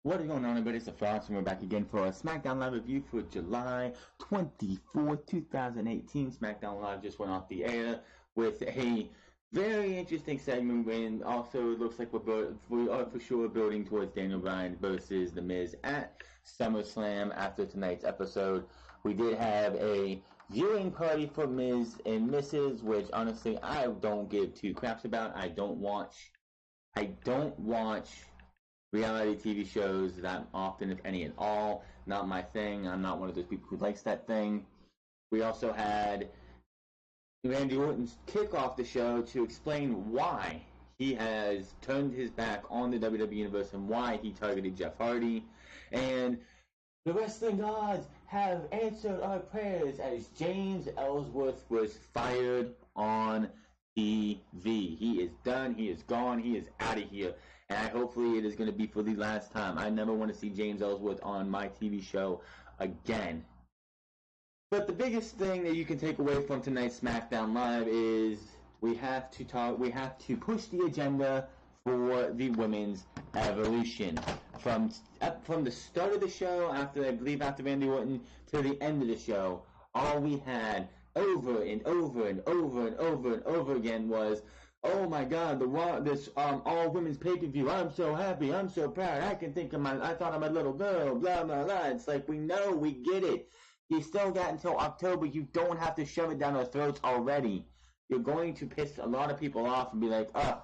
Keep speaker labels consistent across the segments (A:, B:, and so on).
A: What is going on, everybody? It's the Frost, and we're back again for a Smackdown Live review for July 24th, 2018. Smackdown Live just went off the air with a very interesting segment, and also it looks like we are for sure building towards Daniel Bryan versus The Miz at SummerSlam after tonight's episode. We did have a viewing party for Miz and Mrs., which honestly I don't give two craps about. I don't watch reality TV shows that often, if any at all. Not my thing. I'm not one of those people who likes that thing. We also had Randy Orton kick off the show to explain why he has turned his back on the WWE Universe and why he targeted Jeff Hardy. And the wrestling gods have answered our prayers as James Ellsworth was fired on TV. He is done. He is gone. He is out of here. And hopefully it is going to be for the last time. I never want to see James Ellsworth on my TV show again. But the biggest thing that you can take away from tonight's SmackDown Live is we have to push the agenda for the women's evolution. From the start of the show, after Randy Orton, to the end of the show, all we had over and over and over and over and over again was, oh my God, this all women's pay-per-view. I'm so happy. I'm so proud. I thought I'm a little girl. Blah blah blah. It's like we get it. You still got until October. You don't have to shove it down our throats already. You're going to piss a lot of people off and be like, oh,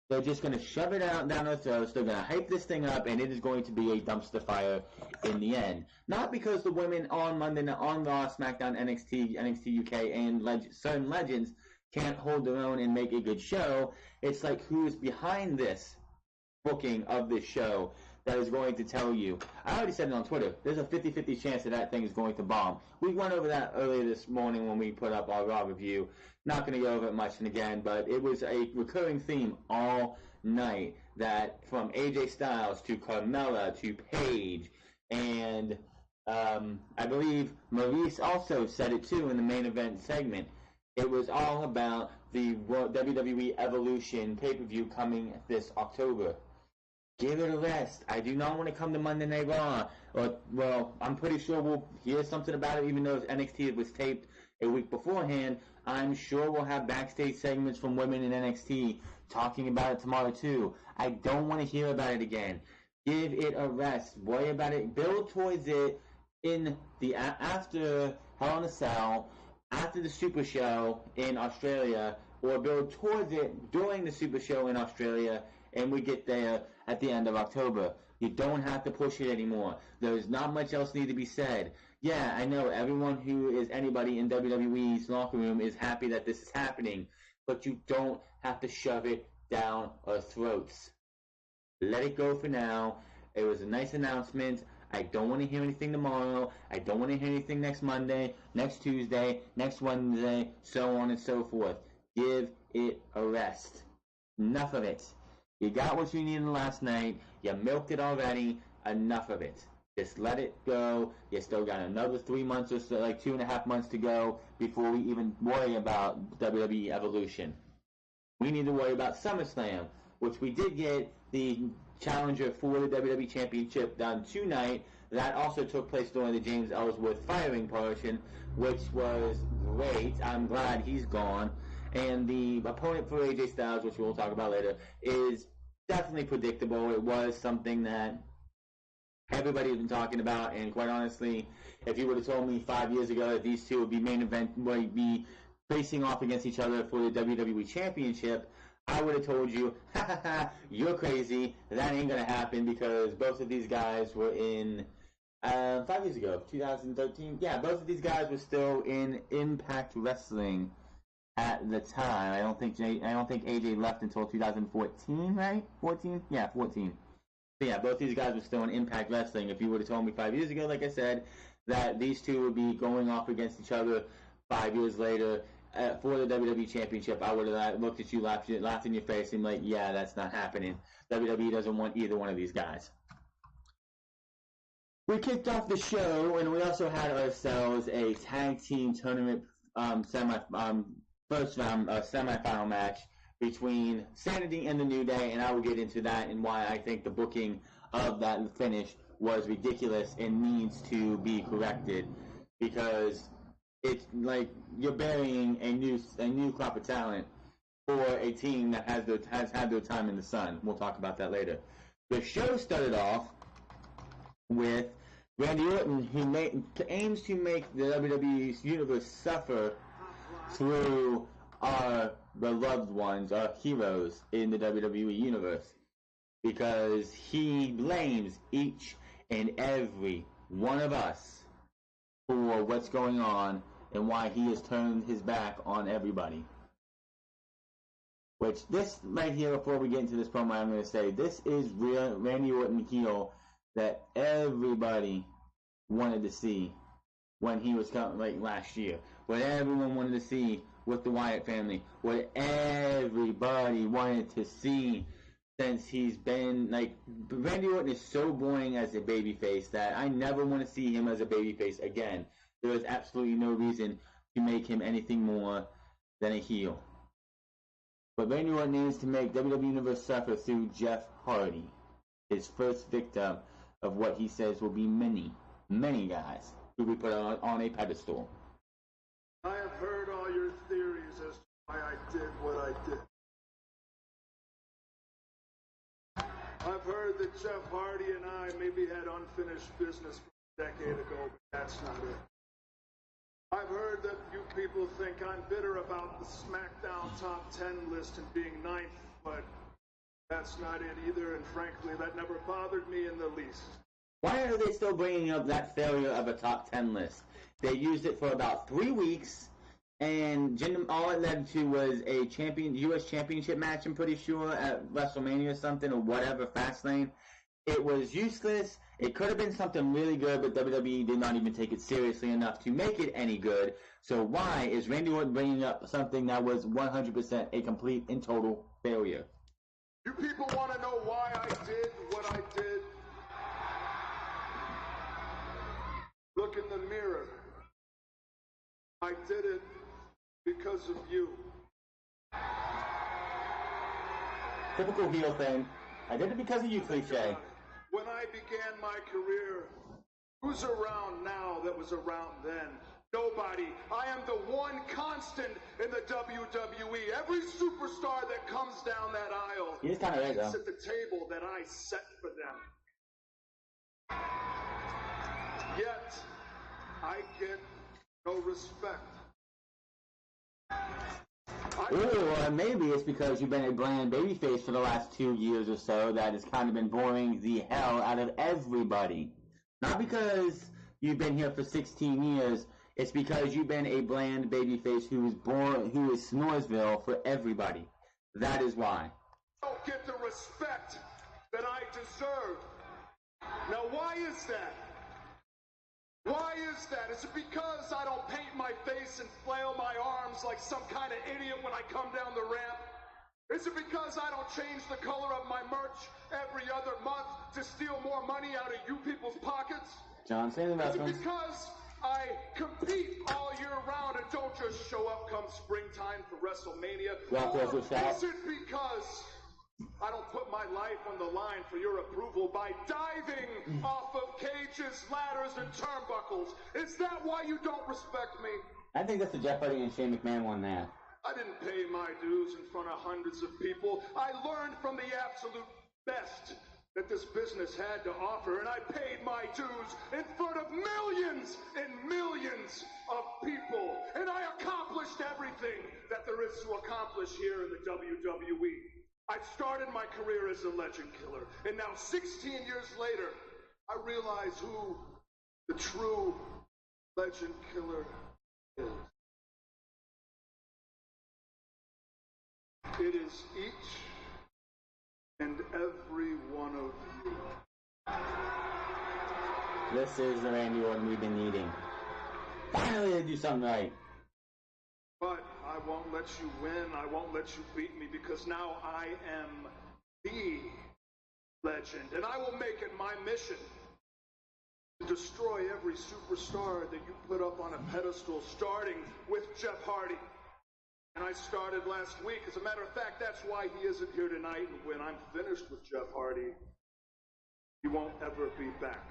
A: they're just going to shove it down our throats. They're going to hype this thing up, and it is going to be a dumpster fire in the end. Not because the women on Monday Night, on Raw, SmackDown, NXT UK, and certain legends can't hold their own and make a good show. It's like, who is behind this booking of this show that is going to tell you. I already said it on Twitter. There's a 50-50 chance that thing is going to bomb. We went over that earlier this morning when we put up our Raw review. Not going to go over it much again, but it was a recurring theme all night, that from AJ Styles to Carmella to Paige, and I believe Maurice also said it too in the main event segment. It was all about the WWE Evolution pay-per-view coming this October. Give it a rest. I do not want to come to Monday Night Raw. I'm pretty sure we'll hear something about it, even though NXT was taped a week beforehand. I'm sure we'll have backstage segments from women in NXT talking about it tomorrow too. I don't want to hear about it again. Give it a rest. Worry about it. Build towards it in the after Hell in a Cell, after the Super Show in Australia, or build towards it during the Super Show in Australia, and we get there at the end of October. You don't have to push it anymore. There's not much else need to be said. Yeah, I know everyone who is anybody in WWE's locker room is happy that this is happening, but you don't have to shove it down our throats. Let it go for now. It was a nice announcement. I don't want to hear anything tomorrow. I don't want to hear anything next Monday, next Tuesday, next Wednesday, so on and so forth. Give it a rest. Enough of it. You got what you needed last night. You milked it already. Enough of it. Just let it go. You still got another 3 months or so, like 2.5 months to go before we even worry about WWE Evolution. We need to worry about SummerSlam, which we did get the challenger for the WWE Championship done tonight. That also took place during the James Ellsworth firing portion, which was great. I'm glad he's gone. And the opponent for AJ Styles, which we'll talk about later, is definitely predictable. It was something that everybody's been talking about, and quite honestly, if you would have told me 5 years ago that these two would be facing off against each other for the WWE Championship, I would have told you, ha ha ha, you're crazy. That ain't gonna happen, because both of these guys were in 5 years ago, 2013. Yeah, both of these guys were still in Impact Wrestling at the time. I don't think AJ left until 2014, right? 14? Yeah, 14. But yeah, both these guys were still in Impact Wrestling. If you would have told me 5 years ago, like I said, that these two would be going off against each other 5 years later for the WWE Championship, I would have looked at you, laughed in your face, and like, yeah, that's not happening. WWE doesn't want either one of these guys. We kicked off the show, and we also had ourselves a tag team tournament first round semifinal match between Sanity and the New Day, and I will get into that and why I think the booking of that finish was ridiculous and needs to be corrected, because it's like you're burying a new crop of talent for a team that has had their time in the sun. We'll talk about that later. The show started off with Randy Orton, who aims to make the WWE universe suffer through our beloved ones, our heroes in the WWE universe, because he blames each and every one of us for what's going on and why he has turned his back on everybody. Which, this right here, before we get into this promo, I'm going to say, this is real Randy Orton heel that everybody wanted to see when he was coming, like last year. What everyone wanted to see with the Wyatt family. What everybody wanted to see since he's been, like, Randy Orton is so boring as a babyface that I never want to see him as a babyface again. There is absolutely no reason to make him anything more than a heel. But Randy Orton needs to make WWE Universe suffer through Jeff Hardy, his first victim of what he says will be many, many guys who we put on a pedestal.
B: I have heard all your theories as to why I did what I did. I've heard that Jeff Hardy and I maybe had unfinished business from a decade ago, but that's not it. I've heard that you people think I'm bitter about the Smackdown top 10 list and being 9th, but that's not it either, and frankly, that never bothered me in the least.
A: Why are they still bringing up that failure of a top 10 list? They used it for about 3 weeks, and all it led to was a U.S. Championship match, I'm pretty sure, at WrestleMania or something, or whatever, Fastlane. It was useless. It could have been something really good, but WWE did not even take it seriously enough to make it any good. So why is Randy Orton bringing up something that was 100% a complete and total failure?
B: You people want to know why I did what I did? Look in the mirror. I did it because of you.
A: Typical heel thing. I did it because of you, cliche.
B: When I began my career, who's around now that was around then? Nobody. I am the one constant in the WWE. Every superstar that comes down that aisle
A: He's kind of right, though.
B: sits at the table that I set for them. Yet, I get no respect.
A: Or maybe it's because you've been a bland babyface for the last 2 years or so that has kind of been boring the hell out of everybody. Not because you've been here for 16 years, it's because you've been a bland babyface who is Snoresville for everybody. That is why.
B: I don't get the respect that I deserve. Now, why is that? Why is that? Is it because I don't paint my face and flail my arms like some kind of idiot when I come down the ramp? Is it because I don't change the color of my merch every other month to steal more money out of you people's pockets?
A: John, say the
B: Is
A: rest.
B: it because I compete all year round and don't just show up come springtime for WrestleMania? Or is it because I don't put my life on the line for your approval by diving off of cages, ladders, and turnbuckles? Is that why you don't respect me?
A: I think that's the Jeff Hardy and Shane McMahon one there.
B: I didn't pay my dues in front of hundreds of people. I learned from the absolute best that this business had to offer, and I paid my dues in front of millions and millions of people. And I accomplished everything that there is to accomplish here in the WWE. I started my career as a legend killer, and now 16 years later, I realize who the true legend killer is. It is each and every one of you.
A: This is the Randy Orton we've been needing. Finally, they do something right.
B: But I won't let you win. I won't let you beat me because now I am the legend. And I will make it my mission to destroy every superstar that you put up on a pedestal, starting with Jeff Hardy. And I started last week. As a matter of fact, that's why he isn't here tonight. And when I'm finished with Jeff Hardy, he won't ever be back.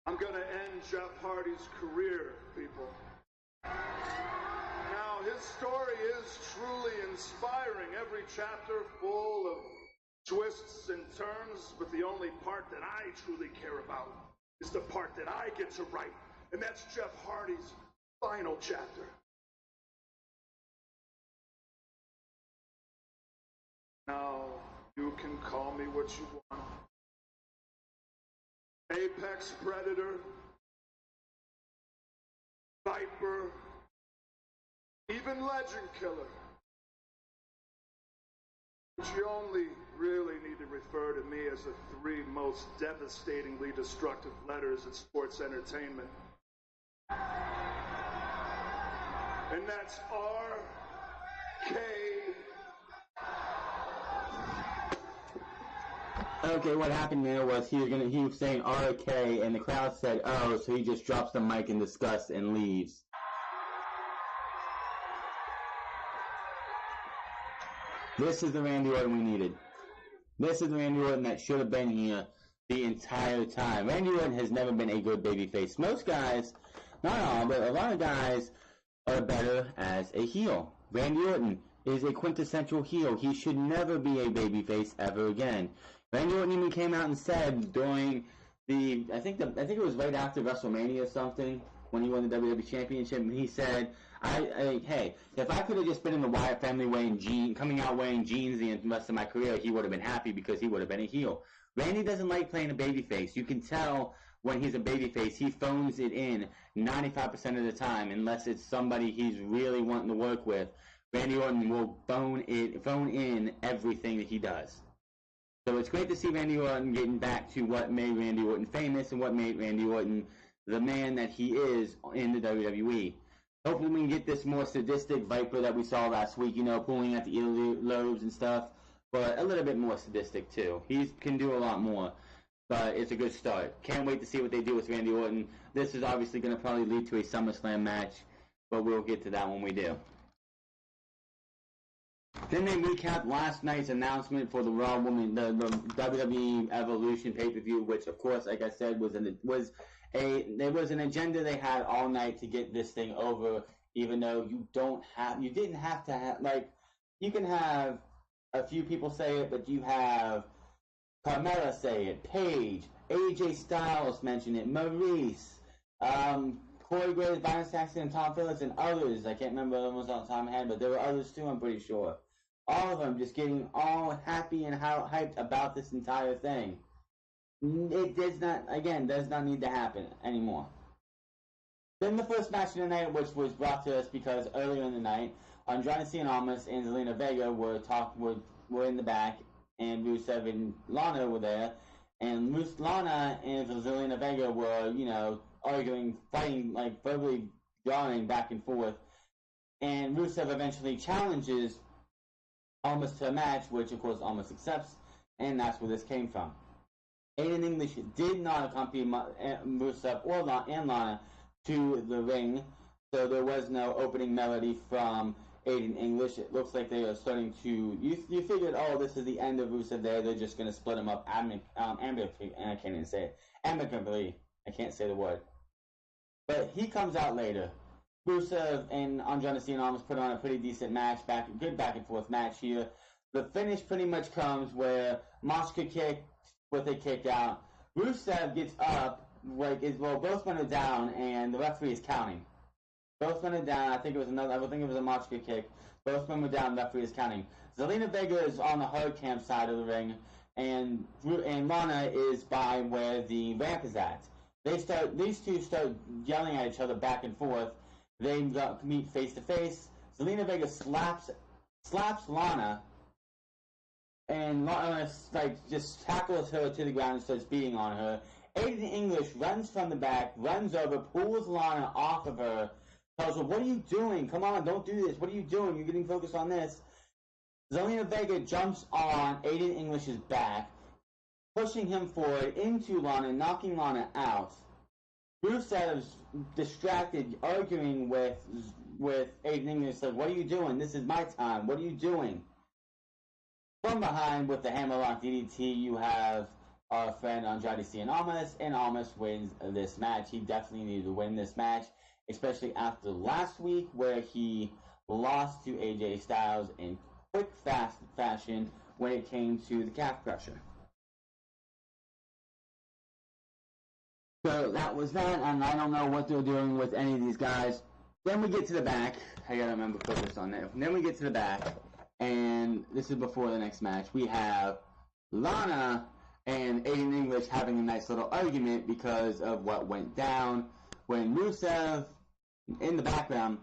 B: I'm going to end Jeff Hardy's career, people. Now, his story is truly inspiring. Every chapter full of twists and turns, but the only part that I truly care about is the part that I get to write, and that's Jeff Hardy's final chapter. Now, you can call me what you want. Apex Predator, Viper, even Legend Killer. But you only really need to refer to me as the three most devastatingly destructive letters in sports entertainment. And that's R-K.
A: Okay, what happened there was he was saying RK, and the crowd said, "Oh," so he just drops the mic in disgust and leaves. This is the Randy Orton we needed. This is the Randy Orton that should have been here the entire time. Randy Orton has never been a good babyface. Most guys, not all, but a lot of guys are better as a heel. Randy Orton is a quintessential heel. He should never be a babyface ever again. Randy Orton even came out and said during the, I think it was right after WrestleMania or something, when he won the WWE Championship, and he said, hey, if I could have just been in the Wyatt family coming out wearing jeans the rest of my career, he would have been happy because he would have been a heel. Randy doesn't like playing a babyface. You can tell when he's a babyface, he phones it in 95% of the time, unless it's somebody he's really wanting to work with. Randy Orton will phone in everything that he does. So it's great to see Randy Orton getting back to what made Randy Orton famous and what made Randy Orton the man that he is in the WWE. Hopefully we can get this more sadistic Viper that we saw last week, pulling at the earlobes and stuff, but a little bit more sadistic too. He can do a lot more, but it's a good start. Can't wait to see what they do with Randy Orton. This is obviously going to probably lead to a SummerSlam match, but we'll get to that when we do. Then they recapped last night's announcement for the Raw Women, the WWE Evolution pay-per-view, which, of course, like I said, there was an agenda they had all night to get this thing over. Even though you didn't have to have, you can have a few people say it, but you have Carmella say it, Paige, AJ Styles mention it, Maurice, Corey Graves, Byron Saxton, and Tom Phillips, and others. I can't remember them off the top of my head, but there were others too, I'm pretty sure. All of them just getting all happy and hyped about this entire thing. It does not need to happen anymore. Then the first match of the night, which was brought to us because earlier in the night, Andrade Cien Almas and Zelina Vega were in the back, and Rusev and Lana were there, and Lana and Zelina Vega were, arguing, fighting, verbally drawing back and forth, and Rusev eventually challenges Almas to a match, which of course Almas accepts, and that's where this came from. Aiden English did not accompany Rusev and Lana to the ring, so there was no opening melody from Aiden English. It looks like they are starting to. You figured, this is the end of Rusev there. They're just going to split him up amicably. I can't even say it. Amicably. I can't say the word. But he comes out later. Rusev and Andrade Cien Almas put on a pretty decent match, good back and forth match here. The finish pretty much comes where Mosca kick with a kick out. Rusev gets up, both men are down, and the referee is counting. Both men are down. I think it was a Mosca kick. Both men were down. The referee is counting. Zelina Vega is on the hard camp side of the ring, and Lana is by where the ramp is at. These two start yelling at each other back and forth. They meet face to face. Zelina Vega slaps Lana, and Lana just tackles her to the ground and starts beating on her. Aiden English runs from the back, runs over, pulls Lana off of her, tells her, "What are you doing? Come on, don't do this. What are you doing? You're getting focused on this." Zelina Vega jumps on Aiden English's back, pushing him forward into Lana, knocking Lana out. Rusev's distracted, arguing with Aiden English, like, what are you doing? This is my time. What are you doing? From behind with the hammerlock DDT, you have our friend Andrade Cien Almas, and Almas wins this match. He definitely needed to win this match, especially after last week where he lost to AJ Styles in quick, fast fashion when it came to the calf crusher. So that was that, and I don't know what they're doing with any of these guys. Then we get to the back. I gotta remember to focus on that. Then we get to the back, and this is before the next match. We have Lana and Aiden English having a nice little argument because of what went down when Rusev, in the background,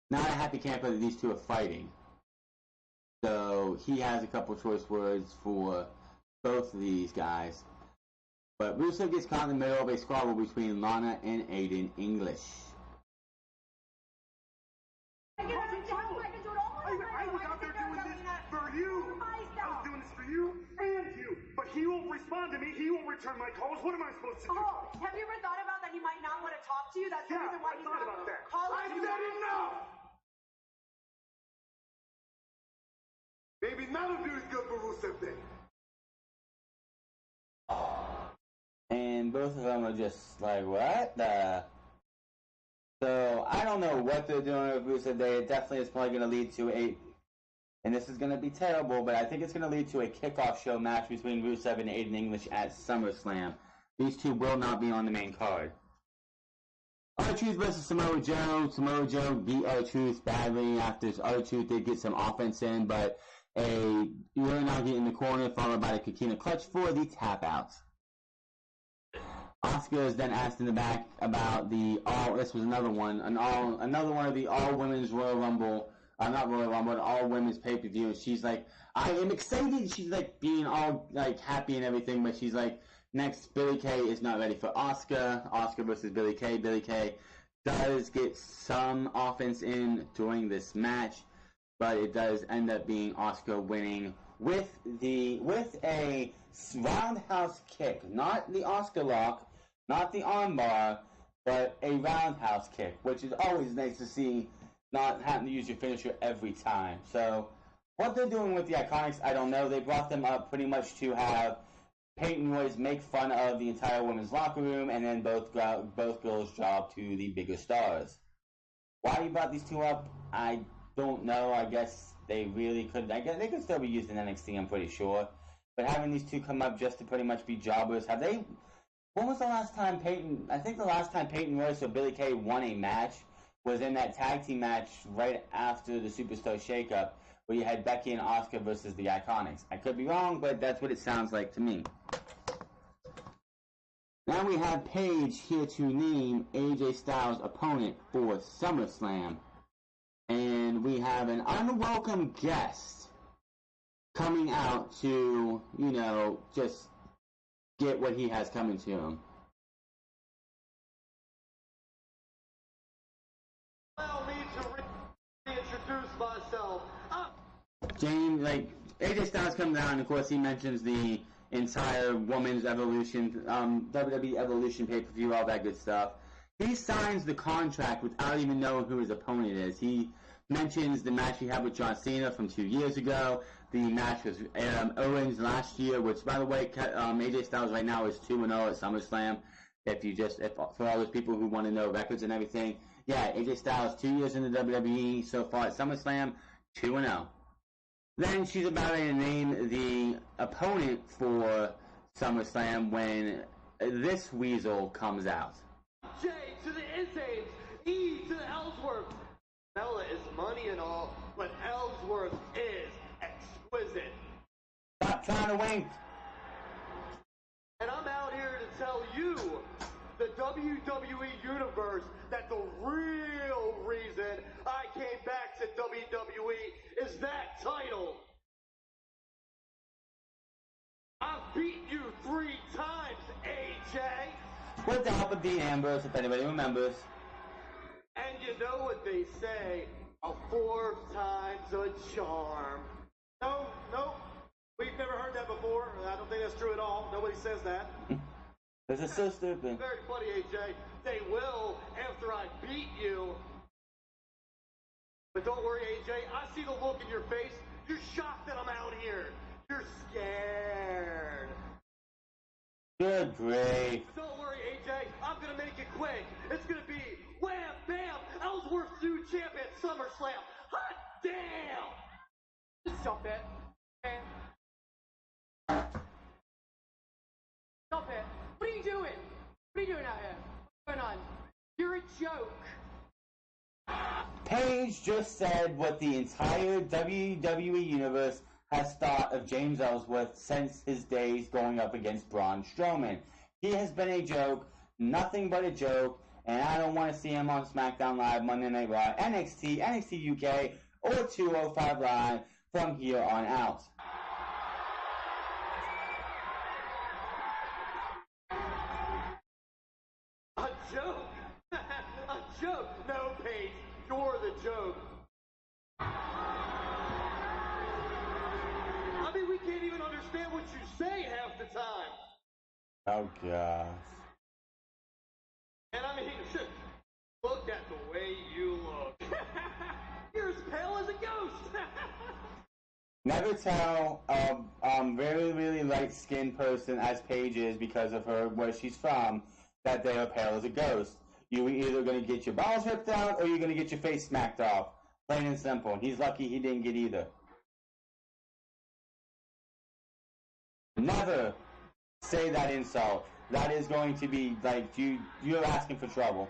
A: not a happy camper that these two are fighting. So he has a couple choice words for both of these guys. But Rusev gets caught in the middle of a squabble between Lana and Aiden English.
B: I was out there doing this for you. I was doing this for you and you. But he won't respond to me. He won't return my calls. What am I supposed to do?
C: Oh, have you ever thought about that he might not want to talk to you? That's the reason why he's not
B: about that.
C: calling you.
B: I said enough! Maybe none of you is good for Rusev then.
A: And both of them are just like, what the? So I don't know what they're doing with Rusev Day. It definitely is probably going to lead to and this is going to be terrible, but I think it's going to lead to a kickoff show match between Rusev and Aiden English at SummerSlam. These two will not be on the main card. R-Truth versus Samoa Joe. Samoa Joe beat R-Truth badly after R-Truth did get some offense in, but a Uranagi in the corner followed by the Kikina clutch for the tap out. Asuka is then asked in the back about this was another one of the all women's Royal Rumble, not Royal Rumble, all women's pay-per-view, and she's like, I am excited. She's like being all like happy and everything, but she's like, next, Billie Kay is not ready for Asuka. Asuka versus Billie Kay. Billie Kay does get some offense in during this match, but it does end up being Asuka winning with a roundhouse kick, not the Asuka lock, not the armbar, but a roundhouse kick, which is always nice to see, not having to use your finisher every time. So what they're doing with the Iconics, I don't know. They brought them up pretty much to have Peyton Royce make fun of the entire women's locker room, and then both girls drop to the bigger stars. Why you brought these two up, I don't know. I guess they really could. I guess they could still be used in NXT, I'm pretty sure. But having these two come up just to pretty much be jobbers, have they? When was the last time Peyton? I think the last time Peyton Royce or Billie Kay won a match was in that tag team match right after the Superstar Shakeup, where you had Becky and Asuka versus the Iconics. I could be wrong, but that's what it sounds like to me. Now we have Paige here to name AJ Styles' opponent for SummerSlam. And we have an unwelcome guest coming out to, just get what he has coming to him.
D: Allow me to reintroduce myself.
A: James, AJ Styles comes out, and of course he mentions the entire Women's Evolution, WWE Evolution pay-per-view, all that good stuff. He signs the contract without even knowing who his opponent is. He mentions the match he had with John Cena from 2 years ago. The match was Owens last year, which, by the way, AJ Styles right now is 2-0 at SummerSlam. For all those people who want to know records and everything, yeah, AJ Styles 2 years in the WWE so far at SummerSlam, 2-0. Then she's about to name the opponent for SummerSlam when this weasel comes out.
D: J to the Isames, E to the Ellsworth. Bella is money and all, but Ellsworth is exquisite.
A: Stop trying to wink.
D: And I'm out here to tell you, the WWE Universe, that the real reason I came back to WWE is that title. I've beaten you 3 times, AJ.
A: With the help of Dean Ambrose, if anybody remembers.
D: And you know what they say, a 4th time's a charm. No, we've never heard that before. I don't think that's true at all. Nobody says that.
A: This is so stupid.
D: Very funny, AJ. They will after I beat you. But don't worry, AJ. I see the look in your face. You're shocked that I'm out here. You're scared.
A: Good grief.
D: But don't worry, AJ. I'm going to make it quick. It's going to be wham, bam, Ellsworth's new champ at SummerSlam. Hot damn!
C: Stop it. Okay. Stop it. What are you doing? What are you doing out here? What's going on? You're a joke.
A: Paige just said what the entire WWE Universe has thought of James Ellsworth since his days going up against Braun Strowman. He has been a joke, nothing but a joke, and I don't want to see him on SmackDown Live, Monday Night Raw, NXT, NXT UK, or 205 Live from here on out.
D: A joke? A joke? No, Paige. You're the joke. I mean, we can't even understand what you say half the time.
A: Oh, gosh.
D: And I mean, look at the way you look. You're as pale as a ghost.
A: Never tell a very, really light-skinned person, as Paige is because of her, where she's from, that they are pale as a ghost. You're either going to get your balls ripped out or you're going to get your face smacked off. Plain and simple. He's lucky he didn't get either. Never say that insult. That is going to be like you're asking for trouble.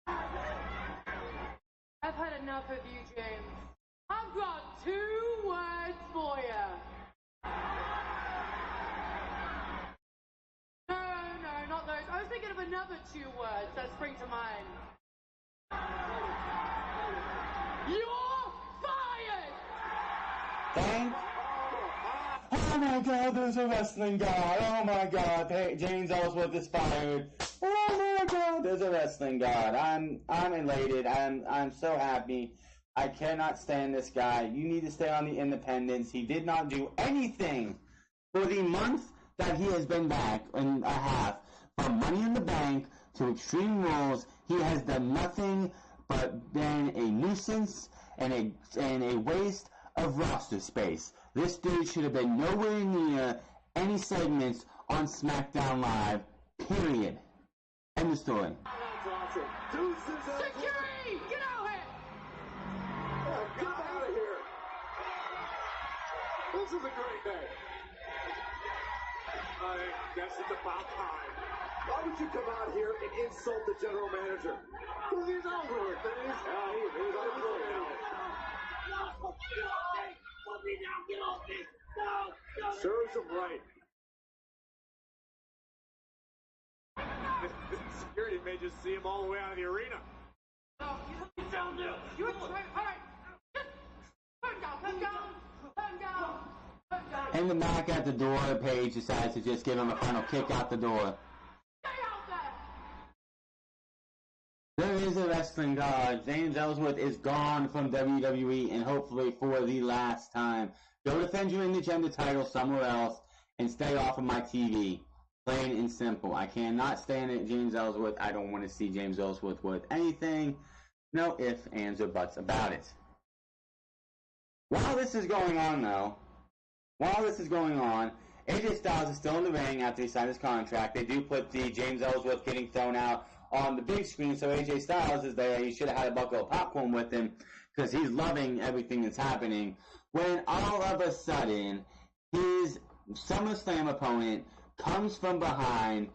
C: I've had enough of you, James. I've got 2 words for you. No, not those. I was thinking of another 2 words that spring to mind. You're fired!
A: Thank. Oh my God, there's a wrestling god. Oh my God, James Ellsworth is fired. Oh my God, there's a wrestling god. I'm elated. I'm so happy. I cannot stand this guy. You need to stay on the independents. He did not do anything for the month that he has been back and a half. From Money in the Bank to Extreme Rules, he has done nothing but been a nuisance and a waste of roster space. This dude should have been nowhere near any segments on SmackDown Live, period. End of story.
B: That's awesome.
C: Security! Get out here!
B: Oh, get out of here. This is a great day. I guess it's about time. Why would you come out here and insult the general manager? Because he's over it. He's unemployed now. Get off me! No! Serves him right. Security may just see him all the way out of the arena.
C: No, you down there. You're trying. All right. Just come down.
A: In the back at the door, Paige decides to just give him a final kick out the door.
C: Stay out there.
A: There is a wrestling god. James Ellsworth is gone from WWE, and hopefully for the last time. Go defend your Intergender title somewhere else and stay off of my TV. Plain and simple. I cannot stand it, James Ellsworth. I don't want to see James Ellsworth worth anything. No ifs, ands, or buts about it. While this is going on, though, AJ Styles is still in the ring after he signed his contract. They do put the James Ellsworth getting thrown out on the big screen, so AJ Styles is there. He should have had a bucket of popcorn with him because he's loving everything that's happening. When all of a sudden, his SummerSlam opponent comes from behind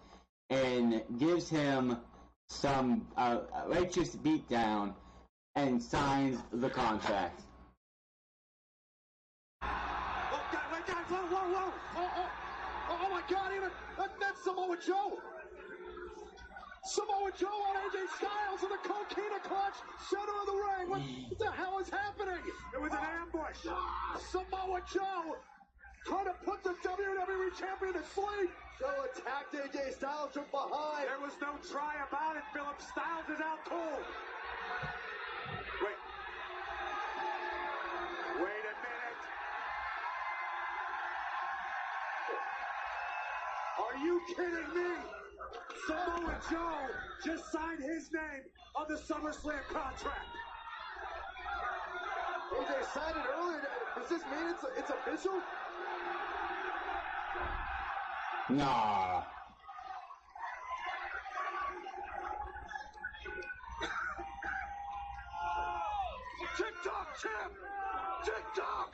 A: and gives him some righteous beatdown and signs the contract.
B: Whoa. Oh my God, even that's Samoa Joe. Samoa Joe on AJ Styles in the coquina clutch, center of the ring. What the hell is happening? It was an ambush. Samoa Joe trying to put the WWE champion to sleep.
D: Joe attacked AJ Styles from behind.
B: There was no try about it, Philip. Styles is out cold. Wait a minute. you kidding me? Samoa Joe just signed his name on the SummerSlam contract.
D: AJ signed it earlier. Does this mean it's official?
A: Nah.
B: TikTok champ! TikTok!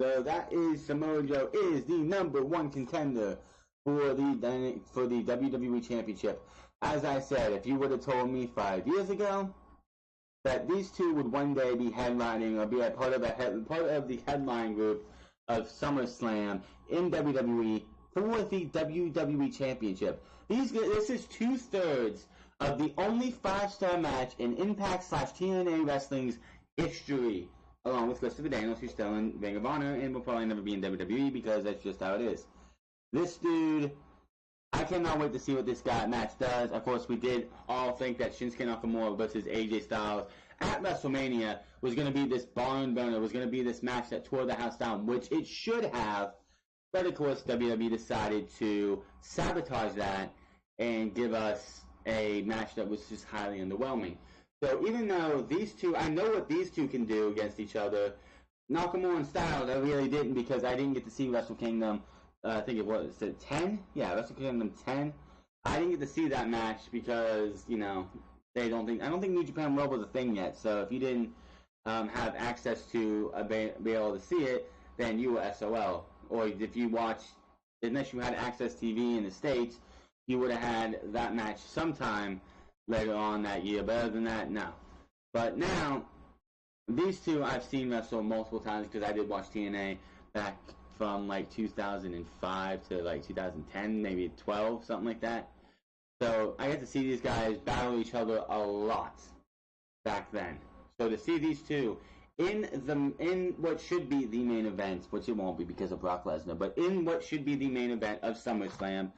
A: So that is Samoa Joe is the #1 contender for the WWE Championship. As I said, if you would have told me 5 years ago that these two would one day be headlining or be a part of the headline group of SummerSlam in WWE for the WWE Championship, this is 2/3 of the only 5-star match in Impact/TNA Wrestling's history, along with Christopher Daniels, who's still in Ring of Honor and will probably never be in WWE because that's just how it is. This dude, I cannot wait to see what this match does. Of course, we did all think that Shinsuke Nakamura versus AJ Styles at WrestleMania was going to be this barn burner, was going to be this match that tore the house down, which it should have. But of course, WWE decided to sabotage that and give us a match that was just highly underwhelming. So even though these two, I know what these two can do against each other, Nakamura and Styles, I really didn't because I didn't get to see Wrestle Kingdom. I think it was 10? Yeah, Wrestle Kingdom 10. I didn't get to see that match because, I don't think New Japan World was a thing yet. So if you didn't have access to be able to see it, then you were SOL. Or if you unless you had Access TV in the States, you would have had that match sometime later on that year. But other than that, no. But now, these two I've seen wrestle multiple times because I did watch TNA back from like 2005 to like 2010, maybe 12, something like that. So I got to see these guys battle each other a lot back then. So to see these two in what should be the main event, which it won't be because of Brock Lesnar, but in what should be the main event of SummerSlam,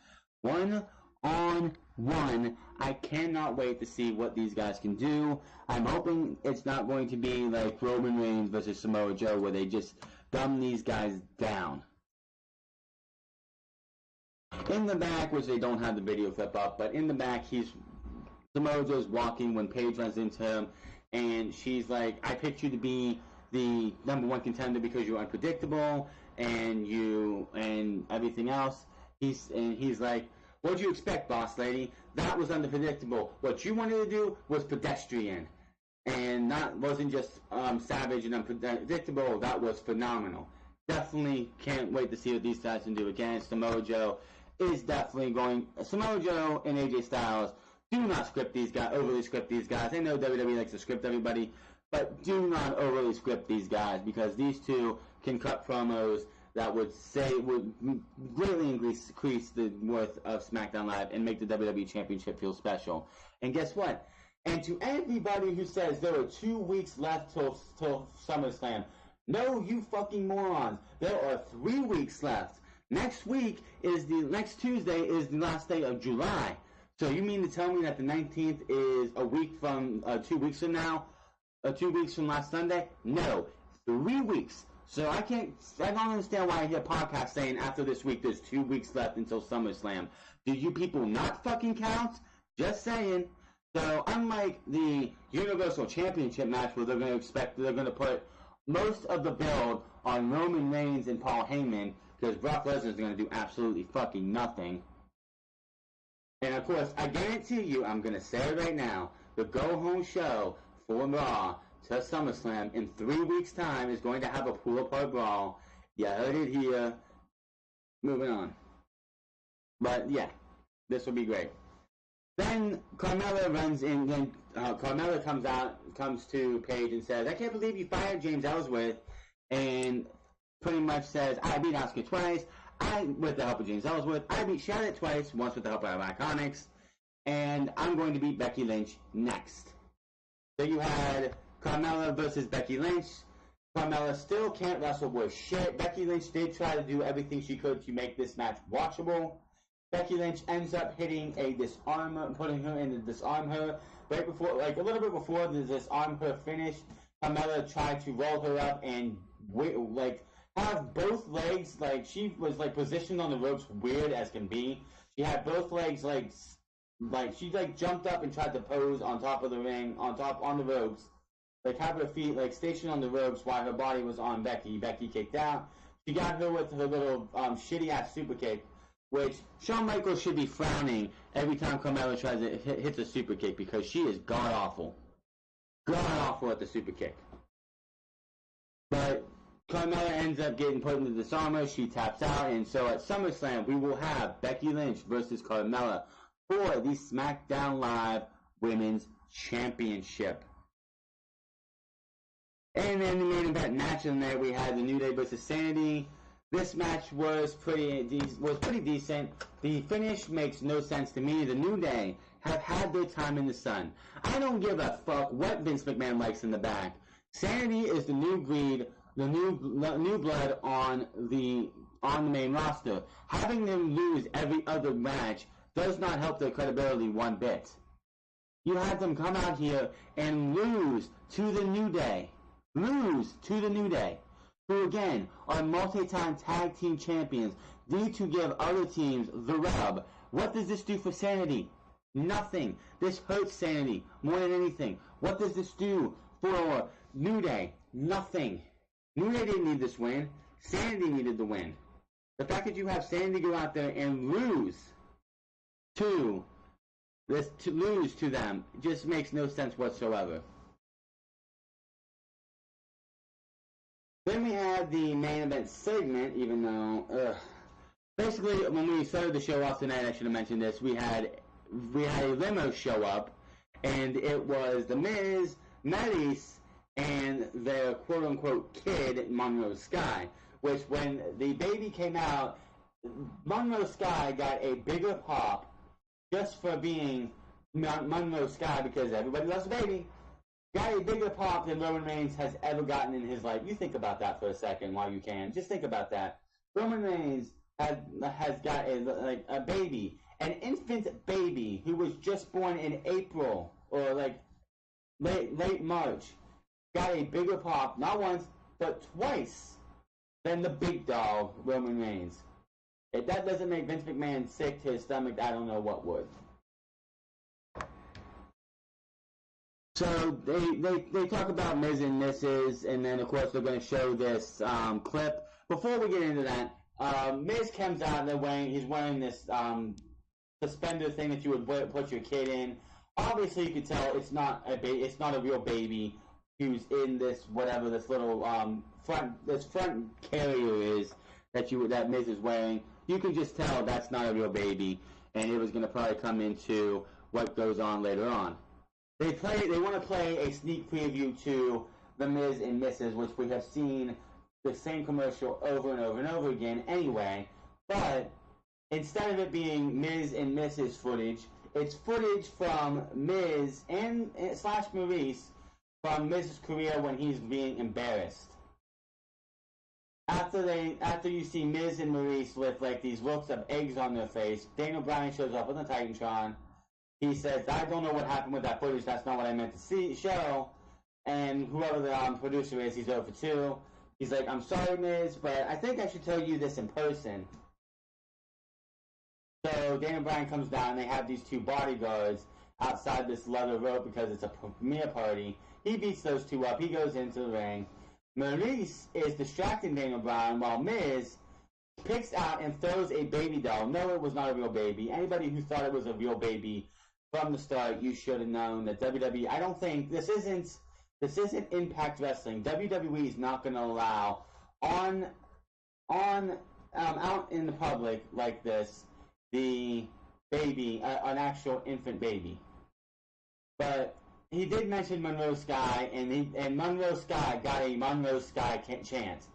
A: 1-on-1, I cannot wait to see what these guys can do. I'm hoping it's not going to be like Roman Reigns versus Samoa Joe where they just dumb these guys down. In the back, which they don't have the video clip up, but in the back, Samoa Joe's walking when Paige runs into him, and she's like, I picked you to be the #1 contender because you're unpredictable, and everything else. He's like, what'd you expect, boss lady? That was unpredictable. What you wanted to do was pedestrian. And that wasn't just savage and unpredictable. That was phenomenal. Definitely can't wait to see what these guys can do again. Samoa Joe is definitely going. Samoa Joe and AJ Styles, do not overly script these guys. I know WWE likes to script everybody, but do not overly script these guys because these two can cut promos that would greatly increase the worth of SmackDown Live and make the WWE Championship feel special. And guess what? And to everybody who says there are 2 weeks left till SummerSlam, no, you fucking morons. There are 3 weeks left. Next Tuesday is the last day of July. So you mean to tell me that the 19th is a week from 2 weeks from now? 2 weeks from last Sunday? No, 3 weeks. So I don't understand why I hear podcasts saying after this week there's 2 weeks left until SummerSlam. Do you people not fucking count? Just saying. So unlike the Universal Championship match where they're going to put most of the build on Roman Reigns and Paul Heyman because Brock Lesnar is going to do absolutely fucking nothing. And of course, I guarantee you, I'm going to say it right now, the go-home show for Raw to SummerSlam in 3 weeks' time is going to have a pull-apart brawl. You heard it here. Moving on. But yeah, this will be great. Then Carmella runs in. Then Carmella comes to Paige and says, "I can't believe you fired James Ellsworth," and pretty much says, "I beat Asuka twice. With the help of James Ellsworth. I beat Charlotte twice, once with the help of Iconics, and I'm going to beat Becky Lynch next." So you had Carmella versus Becky Lynch. Carmella still can't wrestle worth shit. Becky Lynch did try to do everything she could to make this match watchable. Becky Lynch ends up hitting a disarm, putting her in to disarm her. Right before, like a little bit before the disarm her finished, Carmella tried to roll her up and have both legs, like, she was, like, positioned on the ropes weird as can be. She had both legs, like she, like, jumped up and tried to pose on top of the ring, on the ropes. Like, have her feet, like, stationed on the ropes while her body was on Becky. Becky kicked out. She got her with her little shitty-ass super kick, which Shawn Michaels should be frowning every time Carmella tries to hit a super kick, because she is god-awful. God-awful at the super kick. But Carmella ends up getting put into the disarmor. She taps out, and so at SummerSlam, we will have Becky Lynch versus Carmella for the SmackDown Live Women's Championship. And then the main event match in there, we had the New Day versus Sanity. This match was pretty decent. The finish makes no sense to me. The New Day have had their time in the sun. I don't give a fuck what Vince McMahon likes in the back. Sanity is the new breed, the new blood on the main roster. Having them lose every other match does not help their credibility one bit. You have them come out here and lose to the New Day. Lose to the New Day, who again are multi-time tag team champions, need to give other teams the rub. What does this do for Sanity? Nothing. This hurts Sanity more than anything. What does this do for New Day? Nothing. New Day didn't need this win. Sanity needed the win. The fact that you have Sanity go out there and lose to them just makes no sense whatsoever. Then we had the main event segment, even though, basically, when we started the show off tonight, I should have mentioned this, we had a limo show up, and it was The Miz, Maryse, and their quote-unquote kid, Monroe Sky, which when the baby came out, Monroe Sky got a bigger pop just for being Monroe Sky, because everybody loves the baby. Got a bigger pop than Roman Reigns has ever gotten in his life. You think about that for a second while you can. Just think about that. Roman Reigns has got a baby, an infant baby who was just born in April or like late March. Got a bigger pop, not once, but twice than the big dog, Roman Reigns. If that doesn't make Vince McMahon sick to his stomach, I don't know what would. So they talk about Miz and Mrs., and then of course they're going to show this clip. Before we get into that, Miz comes out. He's wearing this suspender thing that you would put your kid in. Obviously, you can tell it's not a real baby who's in this whatever this little front carrier is that Miz is wearing. You can just tell that's not a real baby, and it was going to probably come into what goes on later on. They want to play a sneak preview to The Miz and Mrs., which we have seen the same commercial over and over and over again anyway, but instead of it being Miz and Mrs. footage, it's footage from Miz and / Maryse from Miz's career when he's being embarrassed. After you see Miz and Maryse with like these looks of eggs on their face, Daniel Bryan shows up on the Titantron. He says, I don't know what happened with that footage. That's not what I meant to show. And whoever the producer is, he's over 2. He's like, I'm sorry, Miz, but I think I should tell you this in person. So Daniel Bryan comes down, and they have these 2 bodyguards outside this leather rope because it's a premiere party. He beats those 2 up. He goes into the ring. Maryse is distracting Daniel Bryan while Miz picks out and throws a baby doll. No, it was not a real baby. Anybody who thought it was a real baby from the start, you should have known that WWE. I don't think this isn't Impact Wrestling. WWE is not going to allow out in the public like this the baby, an actual infant baby. But he did mention Monroe Sky, and Monroe Sky got a Monroe Sky chance,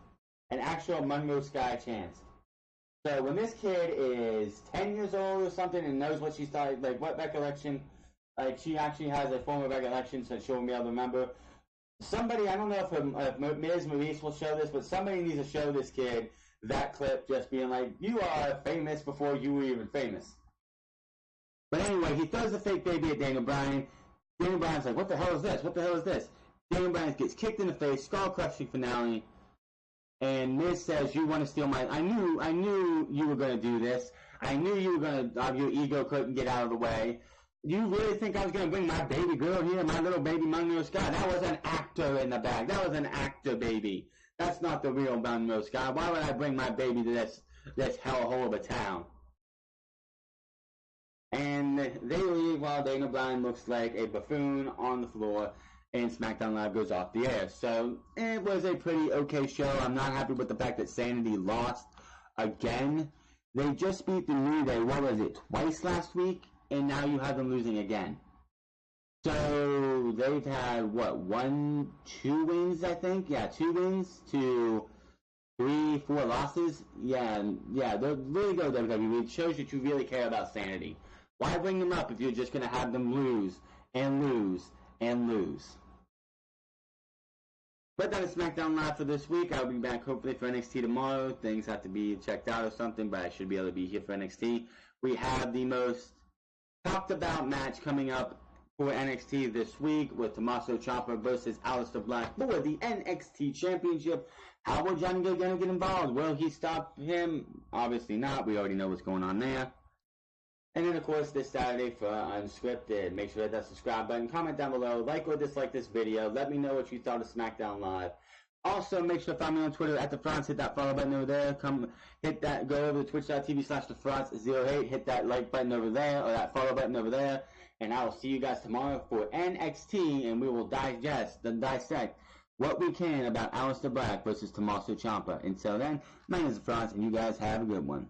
A: an actual Monroe Sky chance. So when this kid is 10 years old or something and knows what she's talking, like what recollection, like she actually has a form of recollection, so she'll be able to remember. Somebody, I don't know if Miz Maryse will show this, but somebody needs to show this kid that clip just being like, you are famous before you were even famous. But anyway, he throws the fake baby at Daniel Bryan. Daniel Bryan's like, what the hell is this? What the hell is this? Daniel Bryan gets kicked in the face, skull-crushing finale. And Miz says, "You want to steal my? I knew you were going to do this. I knew you were going to. Your ego couldn't get out of the way. You really think I was going to bring my baby girl here, my little baby Monroe Scott? That was an actor in the back. That was an actor baby. That's not the real Monroe Scott. Why would I bring my baby to this hellhole of a town?" And they leave while Daniel Bryan looks like a buffoon on the floor, and SmackDown Live goes off the air. So it was a pretty okay show. I'm not happy with the fact that Sanity lost again. They just beat the New Day, what was it, twice last week? And now you have them losing again. So they've had, what, 2 wins, I think? Yeah, 2 wins to 3, 4 losses. Yeah, they're really good, WWE. It shows that you really care about Sanity. Why bring them up if you're just going to have them lose and lose and lose? But that is SmackDown Live for this week. I'll be back hopefully for NXT tomorrow. Things have to be checked out or something, but I should be able to be here for NXT. We have the most talked about match coming up for NXT this week with Tommaso Ciampa versus Aleister Black for the NXT Championship. How will Johnny going to get involved? Will he stop him? Obviously not. We already know what's going on there. And then, of course, this Saturday for Unscripted. Make sure to hit that subscribe button, comment down below, like or dislike this video. Let me know what you thought of SmackDown Live. Also, make sure to find me on Twitter at TheFrance. Hit that follow button over there. Come hit that. Go over to twitch.tv/TheFrance08. Hit that like button over there or that follow button over there. And I will see you guys tomorrow for NXT, and we will digest and dissect what we can about Aleister Black versus Tommaso Ciampa. Until then, my name is TheFrance, and you guys have a good one.